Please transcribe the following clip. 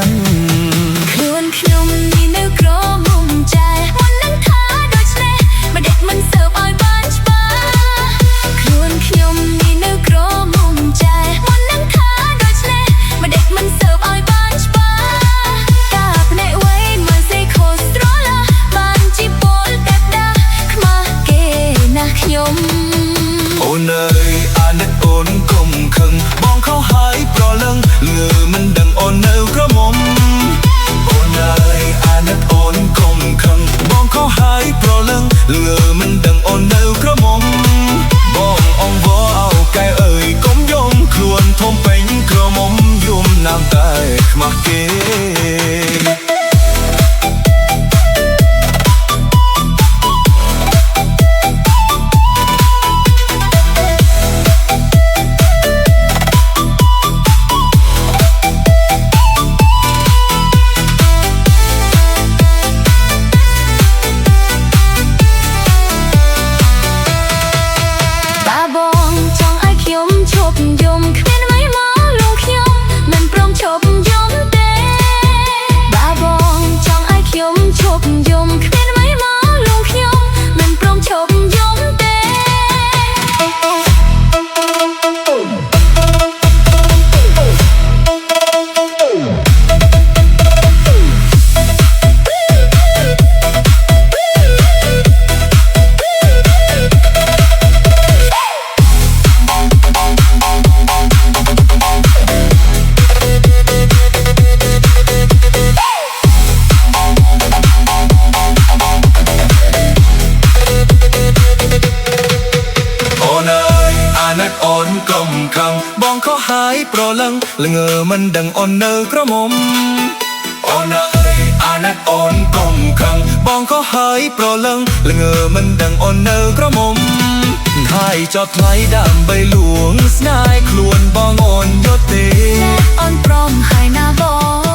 ងខ្លួនខ្ញុំនេះនៅក្រមុំចែមុននឹងថាដូច្នេះមិនដេកមិនសើបឲ្យបានច្បាស់ខ្លួនខ្ញុំនេះនៅក្រមុំចែមុននឹងថាដូច្នេះមិនដេកមិនសើបឲ្យបានច្បាស់តាភ្នែកវៃមិនសេខូស្រឡាបានជីពលតែដាខ្មាស់គេណាស់ខ្ញុំអូនអើយអាណិតអូនកុំខឹងបងខុសហើយប្រលឹងងើមិនដឹងអូននៅក្រមុំអូនអើយអាណិតអូនកុំខឹងបងខុសហើយប្រលឹងងើមិនដឹងអូននៅក្រមុំបងអងវ៉អោកែអើយកុំយំខ្លួនធំពេញក្រមុំយំណាំតែខ្មាស់គេអូនកុំខឹងបងខុសហើយប្រលឹងល្ងើមិនដឹងអូននៅក្រមុំអូនអើយអាណិតអូនកុំខឹងបងខុសហើយប្រលឹងល្ងើមិនដឹងអូននៅក្រមុំហើយចោតថ្លៃដើម្បីលួងស្នេហ៍ខ្លួនបងអូនយកទេអូនព្រមហើយណាបង